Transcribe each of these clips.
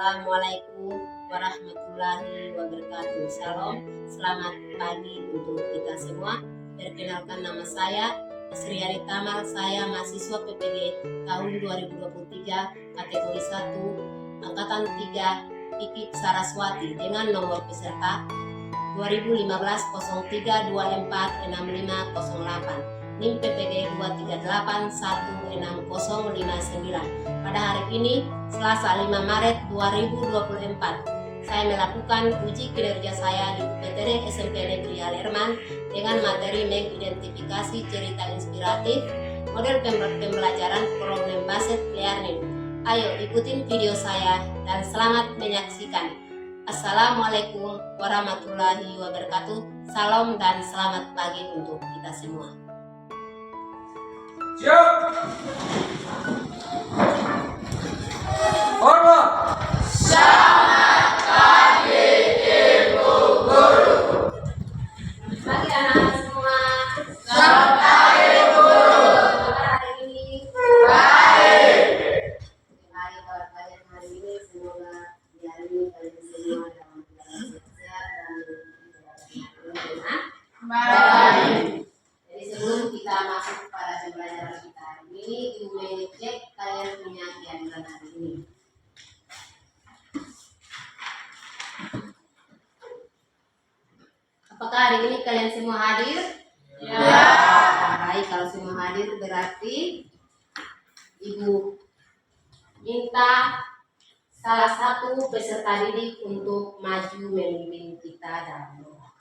Assalamualaikum warahmatullahi wabarakatuh. Salam, selamat pagi untuk kita semua. Perkenalkan, nama saya Sriari Tamal. Saya mahasiswa PPG tahun 2023 kategori 1 angkatan 3 IKIP Saraswati dengan nomor peserta 2015-03-24-6508. NIM PPG 2381659. Pada hari ini, Selasa 5 Maret 2024, saya melakukan uji kinerja saya di UPTN SMP Negeri Alerman dengan materi mengidentifikasi cerita inspiratif, model pembelajaran problem based learning. Ayo ikutin video saya dan selamat menyaksikan. Assalamualaikum warahmatullahi wabarakatuh. Salam dan selamat pagi untuk kita semua. Siap. Hormat. Selamat pagi Ibu Guru. Pagi anak semua. Selamat pagi Ibu Guru. Bagaimana hari ini? Baik. Baik, kalau kalian hari ini semoga di hari ini kalian semua dalam keadaan sehat dan berkenan. Baik. Jadi sebelum kita masuk pada pembelajaran kita hari ini, Ibu mengecek kalian punya kehadiran hari ini. Apakah hari ini kalian semua hadir? Ya. Baik, kalau semua hadir berarti Ibu minta salah satu peserta didik untuk maju memimpin kita dalam doa.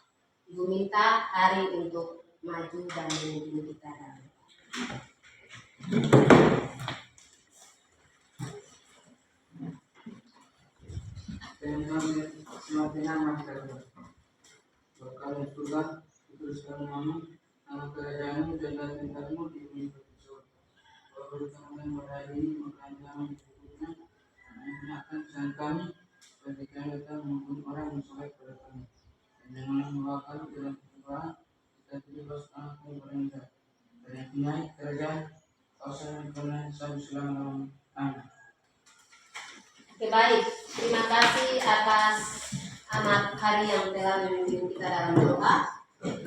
Ibu minta hari untuk maju dan memimpin kita dalam doa. Berkali Tuhan, dituliskan nama kerajaanmu dan tingkatmu di bumi perkisah. Kalau berkenan pada hari ini, maka jangan disebutnya, mengingatkan pesan kami, bagi kami datang membunuh orang yang soleh pada kami. Dan janganlah membawa kami dalam pencobaan, kita bebas anakmu berendah. Dan yang naik kerajaan, kuasa dan kebenaran sampai selama-lamanya. Amin. Oke, baik. Terima kasih atas anak hari yang telah memimpin kita dalam doa.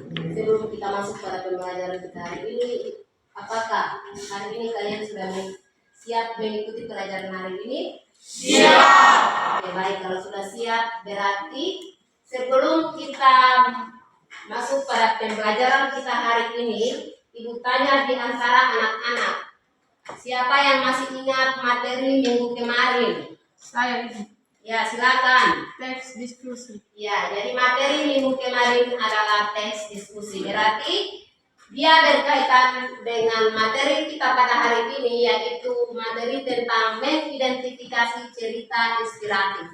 Sebelum kita masuk pada pembelajaran kita hari ini, apakah hari ini kalian sudah siap mengikuti pelajaran hari ini? Siap. Oke, baik. Kalau sudah siap, berarti sebelum kita masuk pada pembelajaran kita hari ini, Ibu tanya di antara anak-anak, siapa yang masih ingat materi minggu kemarin? Saya ini. Ya, silakan. Teks diskusi. Ya, jadi materi minggu kemarin adalah teks diskusi. Berarti dia berkaitan dengan materi kita pada hari ini, yaitu materi tentang mengidentifikasi cerita inspiratif.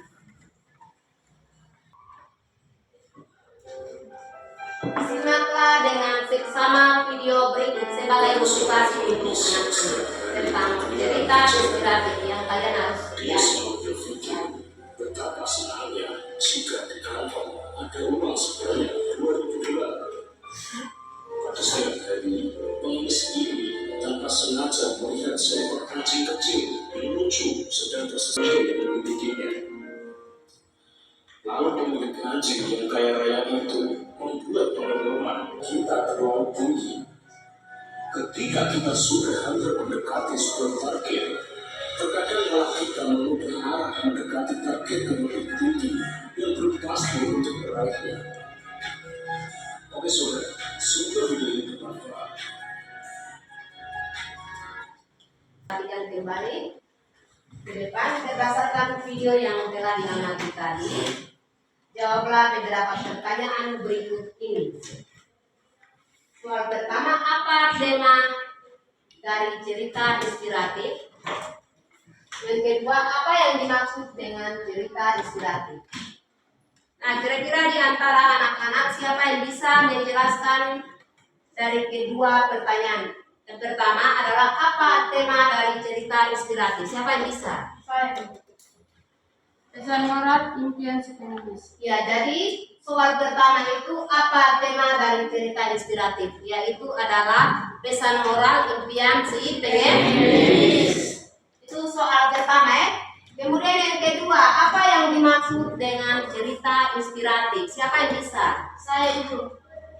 Simaklah dengan seksama video berikut sebagai motivasi untuk anak-anak tentang cerita inspiratif yang kalian harus lihat. Betapa senangnya jika di kantor ada uang sebanyak 2.000 dolar. Pada siang hari, pengemis ini tanpa sengaja melihat seekor kancing kecil yang lucu sedang tersenyum yang memilikinya. Lalu pemilik anjing yang kaya raya itu membuat pengumuman, kita terlalu tinggi. Ketika kita sudah hampir mendekati sebuah target, terkadang malah kita menuju arah mendekati target yang lebih tinggi yang belum pasti untuk meraihnya. Oke saudara, semoga video ini bermanfaat. Perhatikan kembali ke depan berdasarkan video yang telah diamati tadi. Jawablah beberapa pertanyaan berikut ini. Soal pertama, apa tema dari cerita inspiratif? Yang kedua, apa yang dimaksud dengan cerita inspiratif? Nah, kira-kira di antara anak-anak siapa yang bisa menjelaskan dari kedua pertanyaan? Yang pertama adalah apa tema dari cerita inspiratif? Siapa yang bisa? Saya. Pesan moral impian si penulis. Ya, jadi soal pertama itu apa tema dari cerita inspiratif? Yaitu adalah pesan moral impian si penulis. Itu soal pertama ya. Kemudian yang kedua, apa dimaksud dengan cerita inspiratif? Siapa yang bisa? Saya Ibu.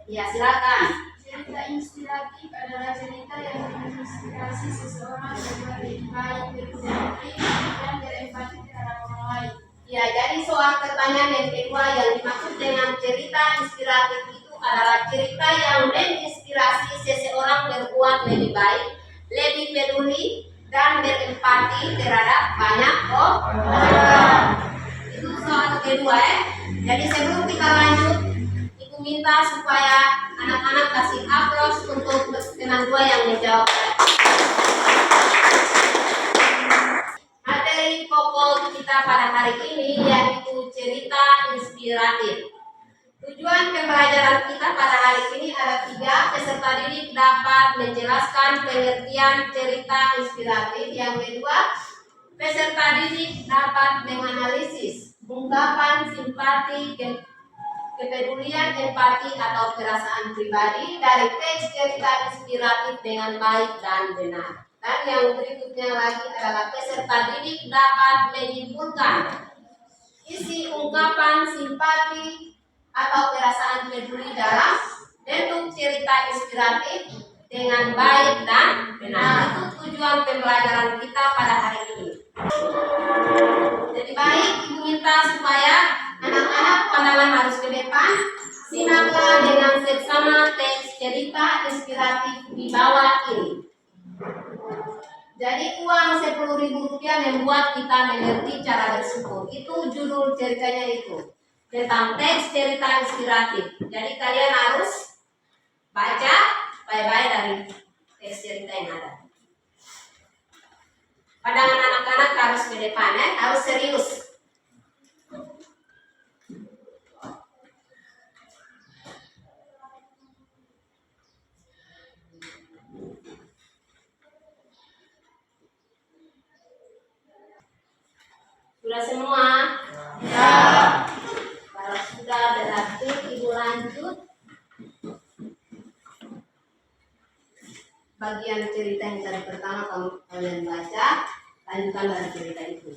Ya, silakan. Cerita inspiratif adalah cerita yang menginspirasi seseorang agar lebih baik, berpikir, dan berempati terhadap orang lain. Ya, jadi soal pertanyaan yang kedua yang dimaksud dengan cerita inspiratif itu adalah cerita yang menginspirasi seseorang berbuat lebih baik, lebih peduli, dan berempati terhadap banyak orang. Itu soal kedua ya. Jadi sebelum kita lanjut, Ibu minta supaya anak-anak kasih aplaus untuk teman dua yang menjawab. Materi pokok kita pada hari ini yaitu cerita inspiratif. Tujuan pembelajaran kita pada hari ini ada 3. Peserta didik dapat menjelaskan pengertian cerita inspiratif. Yang kedua, peserta didik dapat menganalisis ungkapan simpati, kepedulian, empati, atau perasaan pribadi dari teks cerita inspiratif dengan baik dan benar. Dan yang berikutnya lagi adalah peserta didik dapat menyimpulkan isi ungkapan simpati atau perasaan peduli dalam bentuk cerita inspiratif dengan baik dan benar. Itu tujuan pembelajaran kita pada hari ini. Jadi baik, Ibu minta supaya anak-anak pandangan harus ke depan. Simaklah dengan seksama teks cerita inspiratif di bawah ini. Jadi uang Rp10.000 membuat kita mengerti cara bersyukur. Itu judul ceritanya itu. Tentang teks cerita inspiratif. Jadi kalian harus baca baik-baik dari teks cerita yang ada. Pandangan anak-anak harus ke depan ya, harus serius. Sudah semua? Ya. Kalau sudah berarti Ibu lanjut bagian cerita yang tadi pertama kalian baca, lanjutkan dari cerita itu.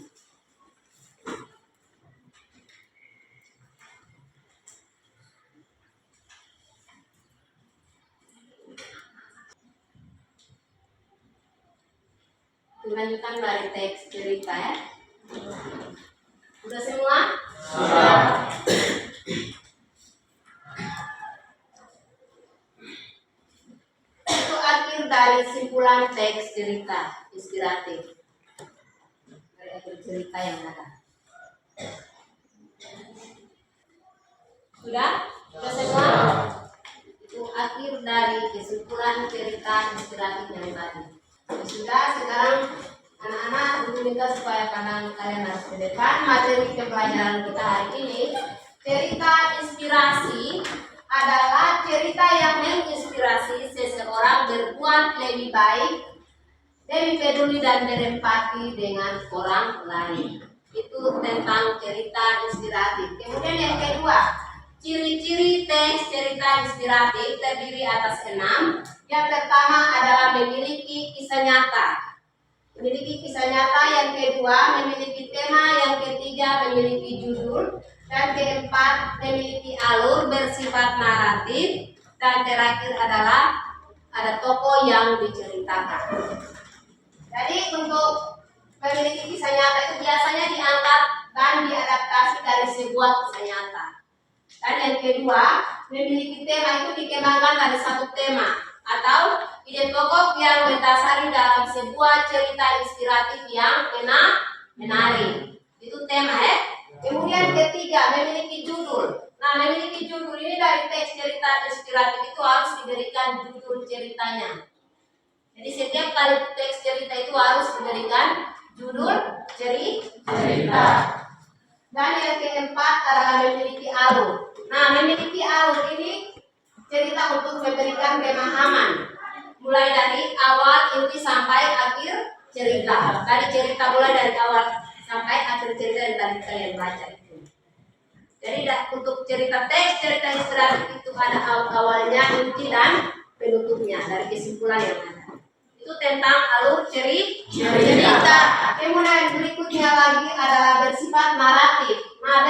Lanjutkan dari teks cerita ya. Sudah semua? Sudah. Itu akhir dari simpulan teks cerita inspiratif. Dari akhir cerita yang ada. Sudah? Sudah semua? Itu akhir dari kesimpulan cerita inspiratif yang tadi. Sudah, sekarang anak-anak Ibu minta supaya pandangan kalian harus ke depan. Materi pembelajaran kita hari ini, cerita inspirasi adalah cerita yang menginspirasi seseorang berbuat lebih baik, lebih peduli dan berempati dengan orang lain. Itu tentang cerita inspiratif. Kemudian yang kedua, ciri-ciri teks cerita inspiratif terdiri atas 6. Yang pertama adalah memiliki kisah nyata. Memiliki kisah nyata. Yang kedua, memiliki tema. Yang ketiga, memiliki judul. Dan keempat, memiliki alur bersifat naratif. Dan terakhir adalah ada tokoh yang diceritakan. Jadi untuk memiliki kisah nyata itu biasanya diangkat dan diadaptasi dari sebuah kisah nyata. Dan yang kedua, memiliki tema itu dikembangkan dari satu tema atau ide pokok yang mendasari dalam sebuah cerita inspiratif yang menarik. Itu tema ya. Kemudian ketiga, memiliki judul. Nah, memiliki judul ini dari teks cerita inspiratif itu harus diberikan judul ceritanya. Jadi setiap kali teks cerita itu harus diberikan judul cerita. Dan yang keempat adalah memiliki alur. Nah, memiliki alur ini cerita untuk memberikan pemahaman mulai dari awal inti sampai akhir cerita. Tadi cerita mulai dari awal sampai akhir cerita yang tadi kalian baca itu. Jadi untuk cerita teks cerita inspiratif itu ada awalnya, inti dan penutupnya dari kesimpulan yang ada. Itu tentang alur cerita. Kemudian berikutnya lagi adalah bersifat naratif. Nah,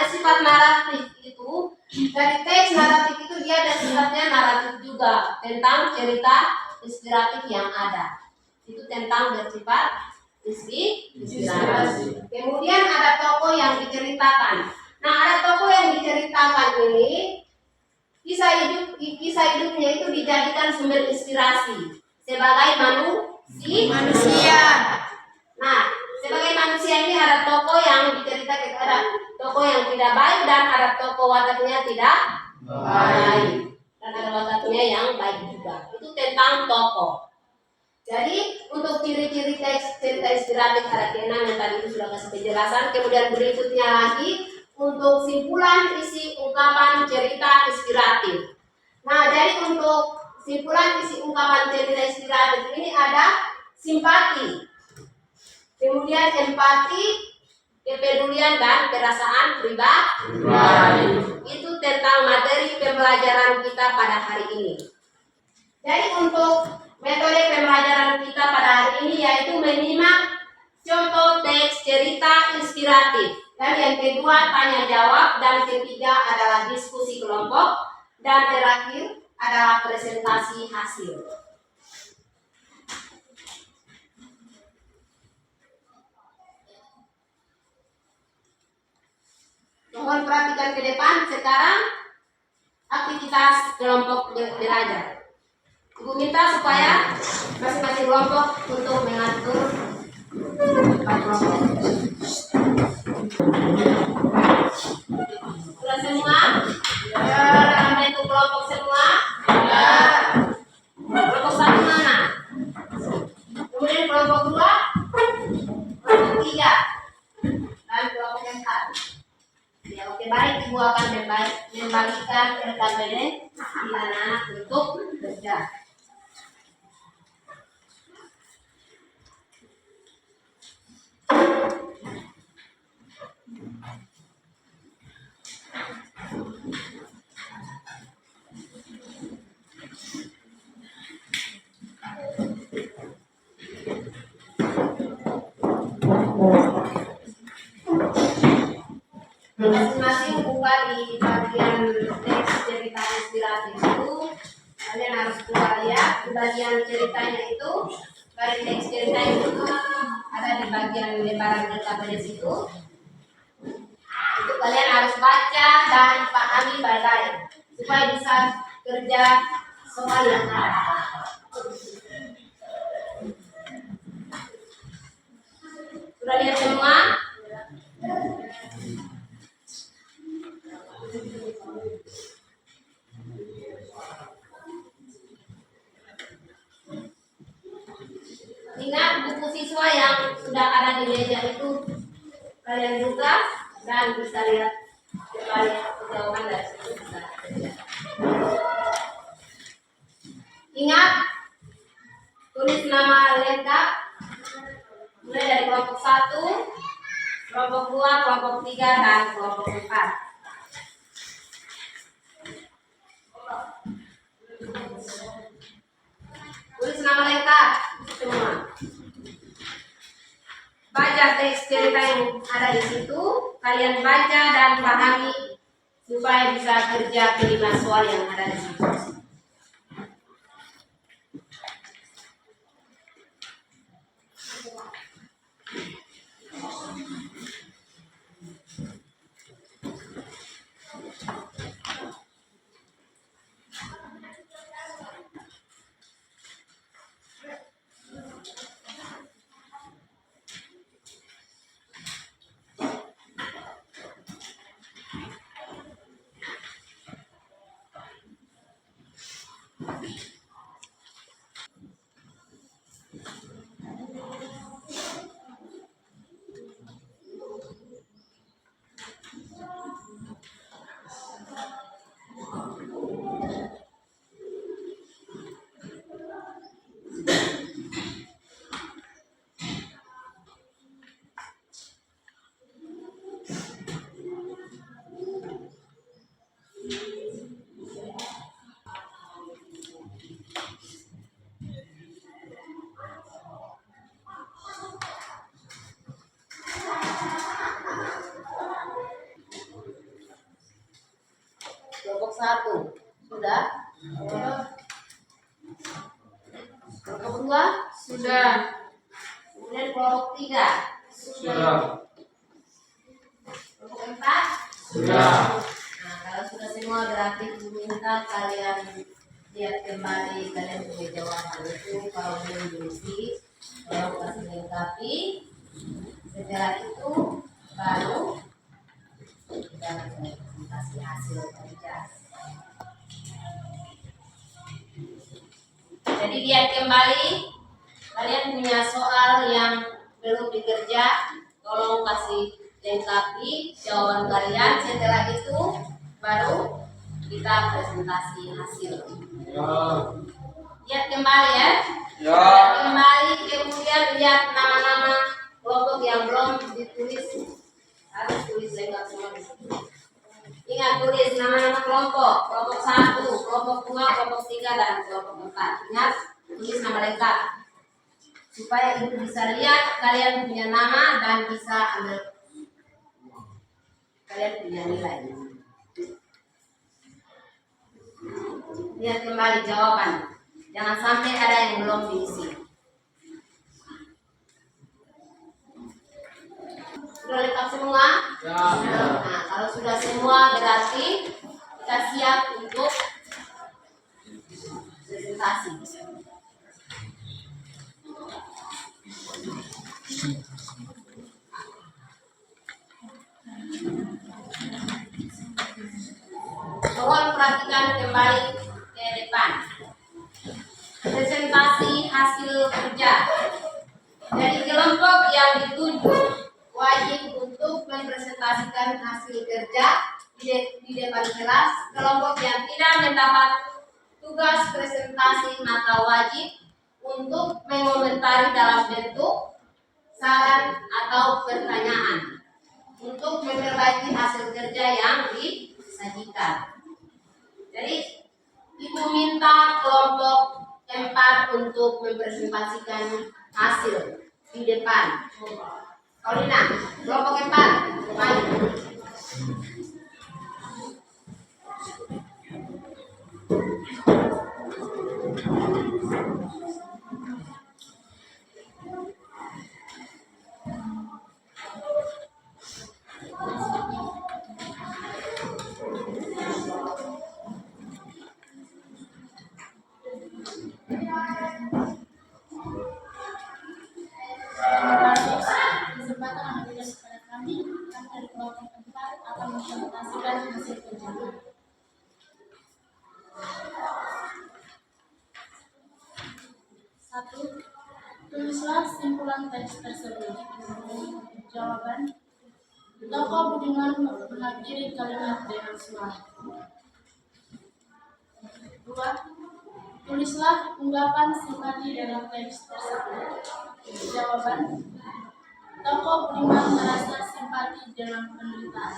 cerita inspiratif yang ada. Itu tentang bersifat inspirasi. Kemudian ada tokoh yang diceritakan. Nah, ada tokoh yang diceritakan ini kisah hidupnya itu dijadikan sumber inspirasi sebagai manusia. Nah, sebagai manusia ini ada tokoh yang diceritakan, ada tokoh yang tidak baik dan ada tokoh wataknya tidak baik. Dan ada wataknya yang baik juga. Itu tentang tokoh. Jadi untuk ciri-ciri teks cerita inspiratif ada keenam yang tadi itu sudah kasih penjelasan. Kemudian berikutnya lagi untuk simpulan isi ungkapan cerita inspiratif. Nah, jadi untuk simpulan isi ungkapan cerita inspiratif ini ada simpati, kemudian empati, kepedulian dan perasaan pribadi. Itu tentang materi pembelajaran kita pada hari ini. Jadi untuk metode pembelajaran kita pada hari ini yaitu menyimak contoh teks cerita inspiratif. Dan yang kedua tanya jawab, dan ketiga adalah diskusi kelompok, dan terakhir adalah presentasi hasil. Mohon perhatikan ke depan. Sekarang aktivitas kelompok belajar. Ibu minta supaya masing-masing kelompok untuk mengatur kelompok. Sudah semua? Ya. Dalam bentuk kelompok semua? Ya. Kelompok satu mana? Kemudian kelompok dua, kelompok tiga, dan kelompok empat. Ya, oke, baik. Ibu akan membagikan RKPD di anak-anak untuk kerja. Masing-masing buka di bagian teks cerita inspiratif itu, kalian harus buka lihat di bagian ceritanya itu, dari teks cerita itu ada di bagian lembaran LKPD situ. Itu kalian harus baca dan pahami baik-baik supaya bisa kerja soal yang ada. Sudah lihat semua? Ingat buku siswa yang sudah ada di meja itu kalian buka dan bisa lihat kembali jawaban dari situ bisa. Ingat tulis nama lengkap mulai dari kelompok 1, kelompok 2, kelompok 3 dan kelompok 4. Tulis nama lengkap semua. Baca teks cerita yang ada di situ, kalian baca dan pahami supaya bisa kerja kelima soal yang ada di situ. Kemudian kelompok 3. Sudah. Kelompok 4. Sudah. Nah, kalau sudah semua berarti minta kalian lihat kembali, kalian punya jawaban itu. Kalau belum diisi, tolong kasih lengkapi. Setelah itu baru kita kasih hasil kerja. Jadi lihat kembali, kalian punya soal yang belum dikerja, tolong kasih lengkapi jawaban kalian. Setelah itu baru kita presentasi hasil. Ya. Lihat kembali ya. Ya. Lihat kembali, kemudian lihat nama-nama kelompok yang belum ditulis, harus tulis lengkap semua di situ. Ingat tulis nama-nama kelompok, kelompok 1, kelompok 2, kelompok 3, dan kelompok 4. Ingat tulis nama lengkap supaya ibu bisa lihat kalian punya nama dan bisa ambil kalian punya nilai. Lihat kembali jawaban, jangan sampai ada yang belum diisi. Sudah lengkap semua? Ya. Nah, kalau sudah semua berarti kita siap untuk presentasi. Mohon perhatikan kembali ke depan. Presentasi hasil kerja. Dari kelompok yang ditunjuk wajib untuk mempresentasikan hasil kerja di depan kelas. Kelompok yang tidak mendapat tugas presentasi maka wajib untuk mengomentari dalam bentuk saran atau pertanyaan untuk memperbaiki hasil kerja yang disajikan. Jadi ibu minta kelompok 4 untuk mempresentasikan hasil di depan. Paulina, kelompok 4, maju. Kesempatan yang diberikan kepada kami dari kelompok 4 akan mempresentasikan hasil kerja. Satu, tulislah simpulan teks tersebut. Jawaban, Toko Budiman mengakhiri kalimat dengan suara. 2. Tulislah ungkapan simpati dalam teks tersebut. Jawaban, Toko Budiman merasa simpati dengan penderitaan.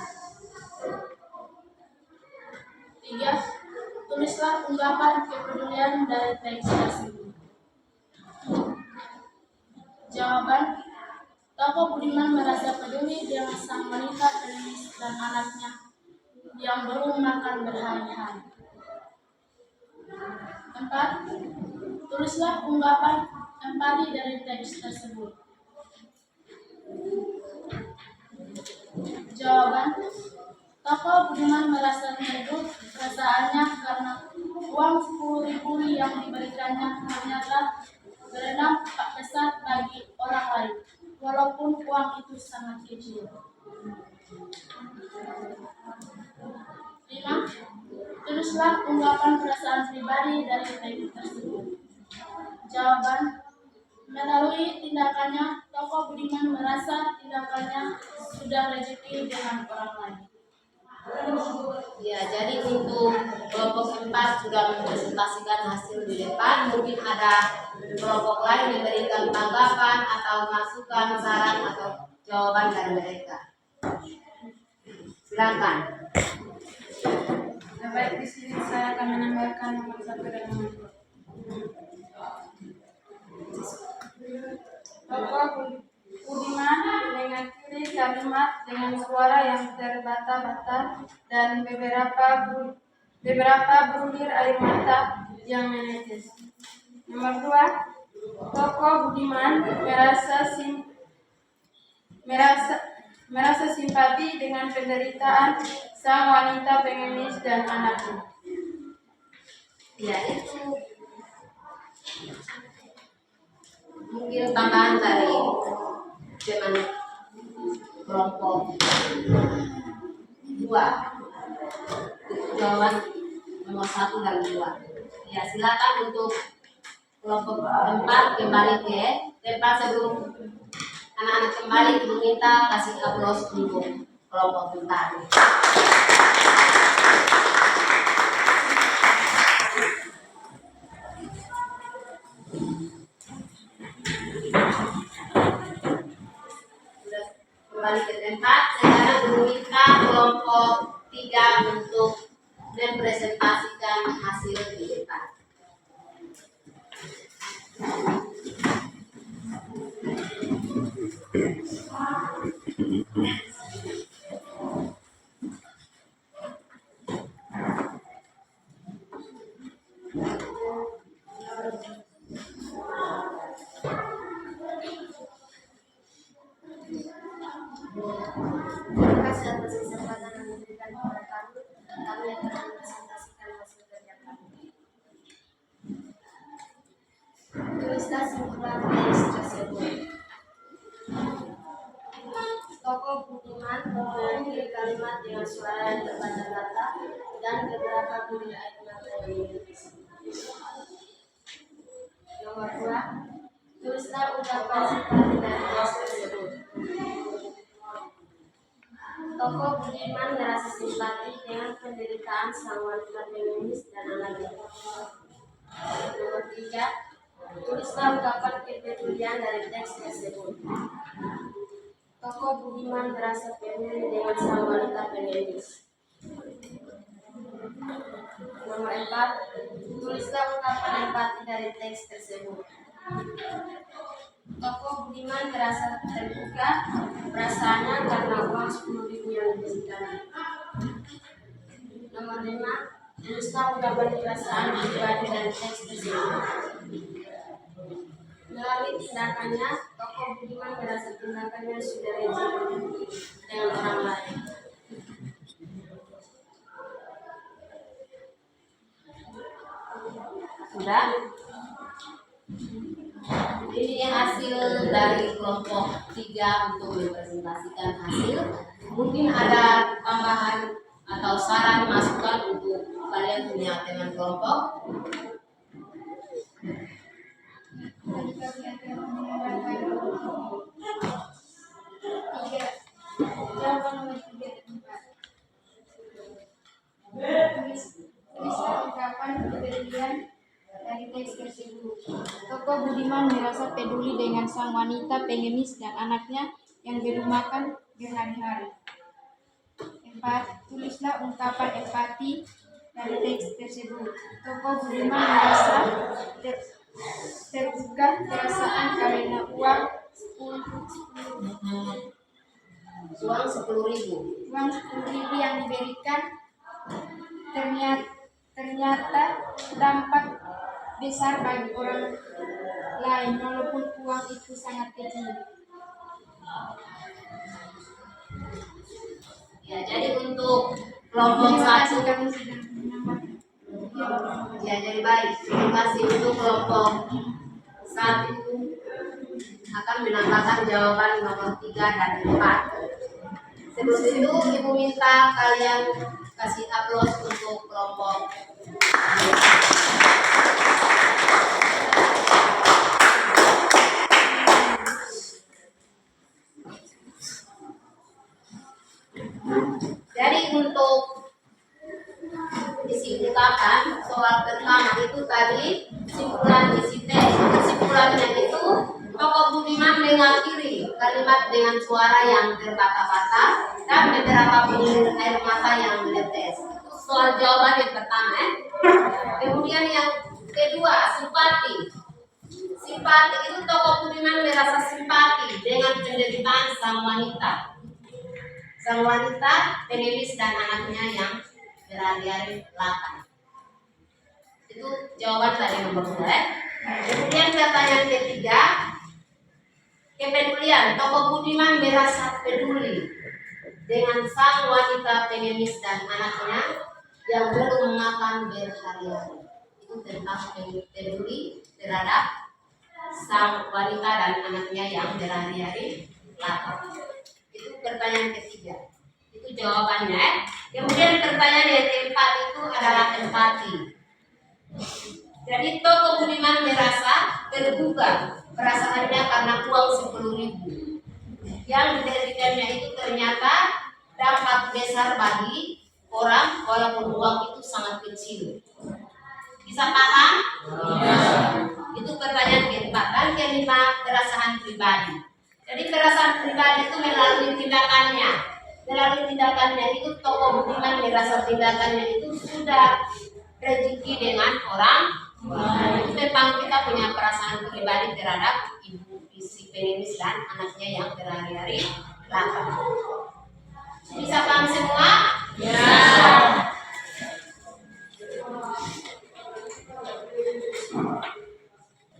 3. Tulislah ungkapan kepedulian dari teks tersebut. Jawaban, Toko Budiman merasa peduli dengan sang wanita pengemis dan anaknya yang belum makan berhari-hari. 4. Tulislah ungkapan empati dari teks tersebut. Jawaban, Toko Budiman merasa menyedot perasaannya karena uang 10.000 yang diberikannya ternyata berdampak besar bagi orang lain, walaupun uang itu sangat kecil. 5. Tulislah ungkapan perasaan pribadi dari teks tersebut. Jawaban, melalui tindakannya, Toko Budiman merasa tindakannya sudah rezeki dengan orang lain. Ya, jadi untuk kelompok 4 sudah mempresentasikan hasil di depan. Mungkin ada kelompok lain memberikan tanggapan atau masukan, saran atau jawaban dari mereka. Silakan. Baik, di sini saya akan menambahkan nomor 1 dan nomor 2. Toko Budiman mengakhiri kalimat dengan suara yang terbata-bata dan beberapa bulir air mata yang menetes. Nomor 2, Tokoh Budiman merasa simpati dengan penderitaan sang wanita pengemis dan anaknya. Ya, itu mungkin tambahan dari dengan kelompok 2. Itu jawaban nomor 1 dan 2. Ya, silakan untuk kelompok 4 kembali ke tempat sebelum anak-anak kembali. Ibu minta kasih aplaus untuk kelompok 4. Sudah kembali ke tempat. Sekarang ibu minta kelompok 3 untuk mempresentasikan hasil di depan. Terima kasih atas kesempatan yang diberikan kepada kami. Kami akan mempresentasikan hasil kerja kami. Tulislah simpulan teks tersebut. Tokoh Budiman mengakhiri kalimat dengan suara yang terbata-bata dan beberapa bunyi air mata yang menipis. Nomor 2. Tulislah ungkapan simpati dari teks tersebut. Tokoh Budiman merasa simpati dengan penderitaan sang wanita pengemis dan anaknya. Nomor 3. Tulislah ungkapan kepedulian dari teks tersebut. Tokoh Budiman merasa peduli dengan sang wanita pengemis. Nomor 4. Tulislah ungkapan empati dari teks tersebut. Tokoh Budiman merasa terbuka perasaannya karena uang 10.000 yang diberikan. Nomor 5. Tulislah ungkapan perasaan pribadi dari teks tersebut. Melalui tindakannya, tokoh Budiman merasa tindakannya sudah rezeki dengan orang lain. Sudah? Ini hasil dari kelompok 3 untuk mempresentasikan hasil. Mungkin ada tambahan atau saran masukan untuk kalian punya teman kelompok. Jawaban nomor 3 dan 4. Tulislah ungkapan kepedulian dari teks tersebut. Tokoh Budiman merasa peduli dengan sang wanita pengemis dan anaknya yang belum makan berhari-hari. 4. Tulislah ungkapan empati dari teks tersebut. Tokoh Budiman merasa terbuka perasaan karena uang 10.000 yang diberikan ternyata dampak besar bagi orang lain walaupun uang itu sangat kecil. Ya, jadi untuk kelompok 1 kami sudah menambahkan. ya, jadi baik. Terima kasih untuk kelompok 1 akan menambahkan jawaban nomor 3 dan 4. Sebelum itu, Ibu minta kalian kasih aplaus untuk kelompok. Jadi untuk isi ungkapan soal pertama itu tadi simpulan isi teks. Kesimpulannya itu tokoh Budiman mengakhiri kalimat dengan suara yang terbata-bata dan beberapa bunyi air mata yang menetes. Itu soal jawaban yang pertama. Kemudian yang kedua, simpati. Simpati itu tokoh Budiman merasa simpati dengan penderitaan sang wanita. Sang wanita pengemis dan anaknya yang berhari-hari lapar. Itu jawaban dari nomor 2. Kemudian pertanyaan ketiga, kepedulian. Tokoh Budiman merasa peduli dengan sang wanita pengemis dan anaknya yang belum makan berhari-hari. Itu tentang peduli terhadap sang wanita dan anaknya yang berhari-hari lapar. Itu pertanyaan ketiga. Itu jawabannya. Kemudian pertanyaan yang keempat itu adalah empati. Jadi tokoh Budiman merasa tergugah perasaannya karena uang 10.000 yang diberikannya itu ternyata dampak besar bagi orang walaupun uang itu sangat kecil. Bisa paham? Itu pertanyaan keempat. Dan kelima, perasaan pribadi. Jadi perasaan pribadi itu melalui tindakannya. Melalui tindakannya itu tokoh Budiman merasa tindakannya itu sudah rezeki dengan orang. Itu memang kita punya perasaan pribadi terhadap ibu si pengemis dan anaknya yang berhari-hari lapar. Bisa paham semua? Ya.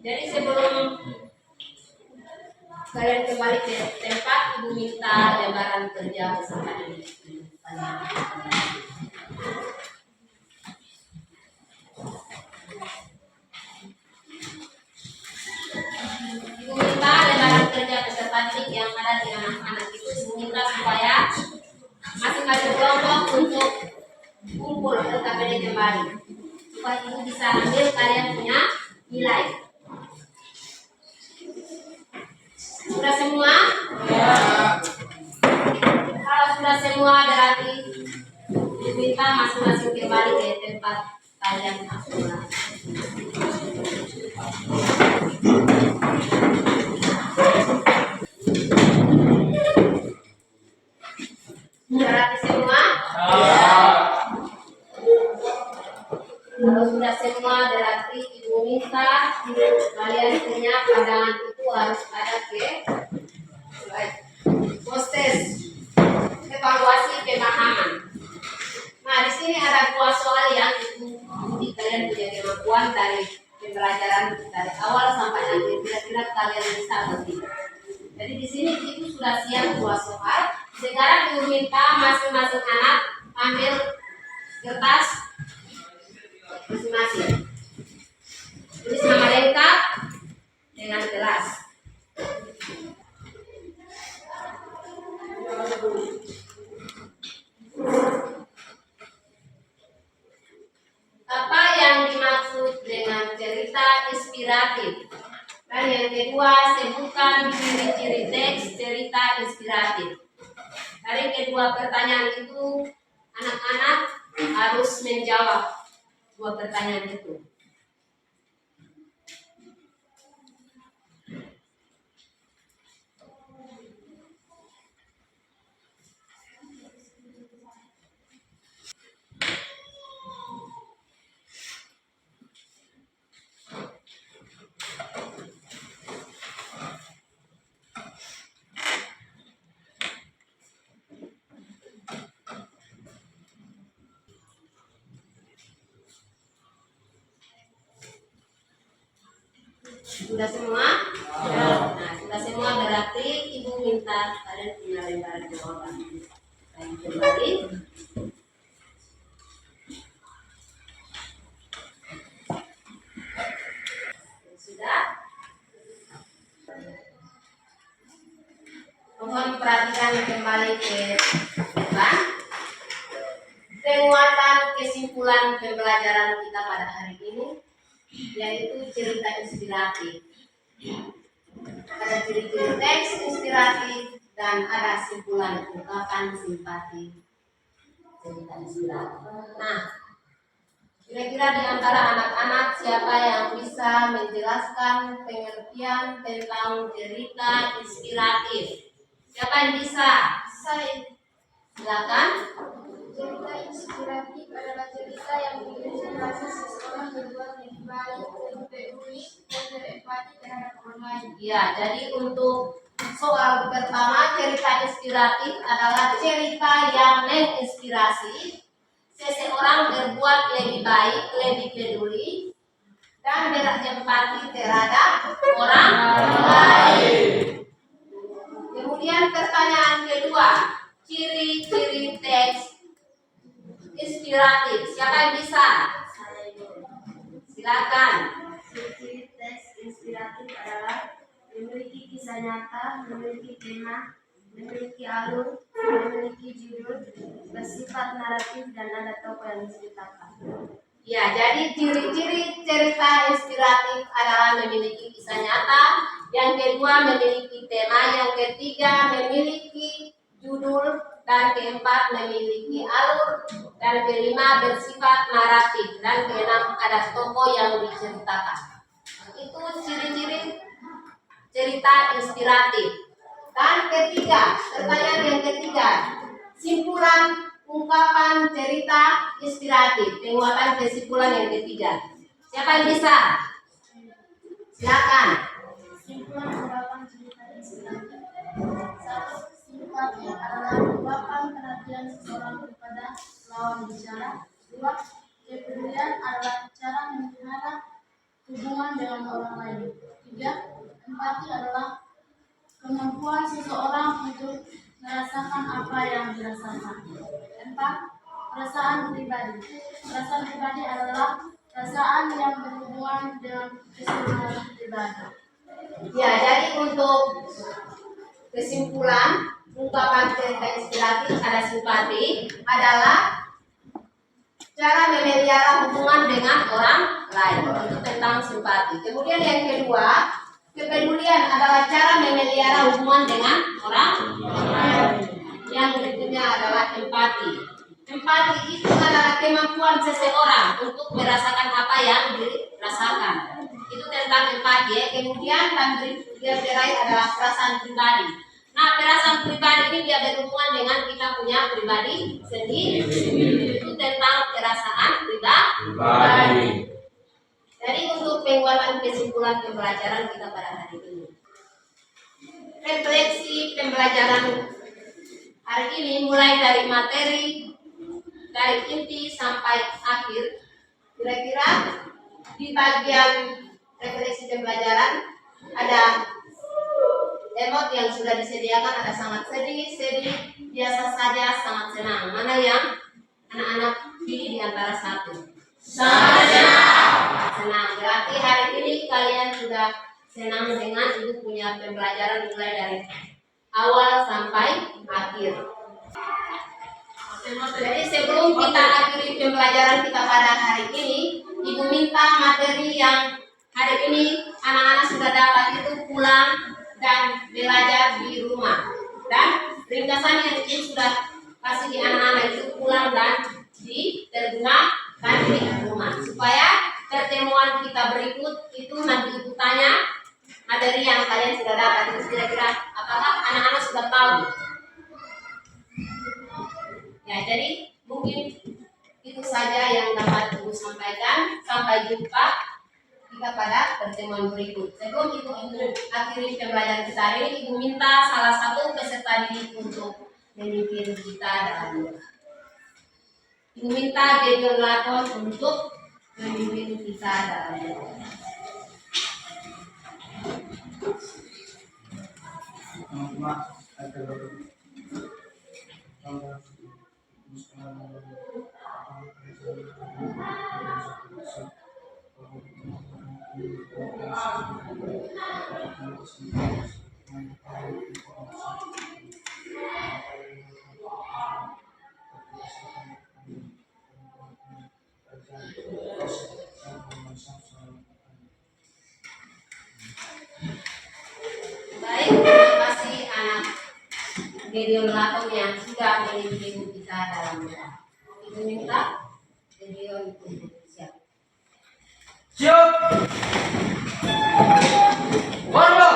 Jadi sebelum kalian kembali ke tempat, ibu minta lembaran kerja bersama ini. Ibu minta lembaran kerja peserta didik yang ada di anak-anak itu, ibu minta supaya masing-masing kelompok untuk kumpul ke KPD kembali supaya ibu bisa ambil kalian punya nilai. Sudah semua? Ya. Kalau sudah semua berarti diminta masing-masing kembali ke tempat kalian masing-masing. Berarti semua? Ya. Kalau sudah semua berarti ibu minta kalian punya pandangan itu harus ada ke proses evaluasi pemahaman. Nah, di sini ada dua soal yang itu kalian punya kemampuan dari pembelajaran dari awal sampai akhir. Kira-kira kalian bisa atau tidak? Jadi di sini itu sudah siap dua soal. Sekarang ibu minta masing-masing anak ambil kertas masing-masing. Tulis nama lengkap dengan kelas. Apa yang dimaksud dengan cerita inspiratif? Dan yang kedua, sebutkan ciri-ciri teks cerita inspiratif. Dari kedua pertanyaan itu, anak-anak harus menjawab dua pertanyaan itu. Sudah semua? Ya. Nah, sudah semua berarti ibu minta kalian punya lembaran jawaban. Kalian kembali. Sudah? Mohon perhatikan kembali ke depan. Penguatan kesimpulan pembelajaran kita pada hari ini yaitu cerita inspiratif. Ada ciri-ciri teks inspiratif dan ada simpulan ungkapan simpati cerita inspiratif. Nah, kira-kira di antara anak-anak siapa yang bisa menjelaskan pengertian tentang cerita inspiratif? Siapa yang bisa? Saya. Silakan. Cerita inspiratif adalah cerita yang menginspirasi seseorang berbuat lebih baik, lebih peduli, dan berempati terhadap orang lain. Ya, jadi untuk soal pertama, cerita inspiratif adalah cerita yang menginspirasi seseorang berbuat lebih baik, lebih peduli, dan berempati terhadap orang lain. Kemudian pertanyaan kedua, ciri-ciri teks inspiratif. Siapa yang bisa? Silakan. Ciri teks inspiratif adalah memiliki kisah nyata, memiliki tema, memiliki alur, memiliki judul, bersifat naratif, dan ada tokoh yang diceritakan. Ya, jadi ciri-ciri cerita inspiratif adalah memiliki kisah nyata, yang kedua memiliki tema, yang ketiga memiliki judul, dan keempat memiliki alur, dan kelima bersifat naratif, dan keenam ada tokoh yang diceritakan. Itu ciri-ciri cerita inspiratif. Dan ketiga, pertanyaan yang ketiga, simpulan ungkapan cerita inspiratif, penguatan kesimpulan yang ketiga. Siapa yang bisa? Silakan. Simpulan ungkapan cerita inspiratif. Satu, sifatnya adalah ungkapan perhatian seseorang kepada lawan bicara. Dua, kepedulian adalah cara memelihara hubungan dengan orang lain. Tiga, empati adalah kemampuan seseorang untuk merasakan apa yang dirasakan. Empat, perasaan pribadi. Perasaan pribadi adalah perasaan yang berhubungan dengan keseluruhan pribadi. Ya, jadi untuk kesimpulan ungkapan cerita inspiratif ada simpati adalah cara memelihara hubungan dengan orang lain. Itu tentang simpati. Kemudian yang kedua, kepedulian adalah cara memelihara hubungan dengan orang lain. Yang berikutnya adalah empati. Empati itu adalah kemampuan seseorang untuk merasakan apa yang dirasakan. Itu tentang empati ya. Kemudian yang terakhir adalah perasaan pribadi. Nah, perasaan pribadi ini dia berhubungan dengan kita punya pribadi sendiri. Itu tentang perasaan pribadi. Jadi untuk penguatan kesimpulan pembelajaran kita pada hari ini. Refleksi pembelajaran hari ini mulai dari materi, dari inti sampai akhir. Kira-kira di bagian refleksi pembelajaran ada emot yang sudah disediakan, ada sangat sedih, biasa saja, sangat senang. Mana yang anak-anak pilih di antara satu? Sangat senang. Berarti hari ini kalian sudah senang dengan ibu punya pembelajaran mulai dari awal sampai akhir. Jadi sebelum kita akhiri pembelajaran kita pada hari ini, ibu minta materi yang hari ini anak-anak sudah dapat itu pulang dan belajar di rumah. Dan ringkasan yang ini sudah kasih di anak-anak itu pulang dan diterjemahkan di rumah. Supaya pertemuan kita berikut itu nanti ibu tanya materi yang kalian sudah dapat itu kira-kira apakah anak-anak sudah tahu? Ya, jadi mungkin itu saja yang dapat ibu sampaikan. Sampai jumpa kita pada pertemuan berikut. Sebelum ibu akhiri pembelajaran kita hari ini, ibu minta salah satu peserta didik untuk memimpin kita dalam doa. Ibu minta Gideon Laton untuk memimpin kita dalam doa. Baik, terima kasih anak Gideon Laton yang sudah memimpin kita dalam doa. Ibu minta Gideon untuk siap. Siap. Warna.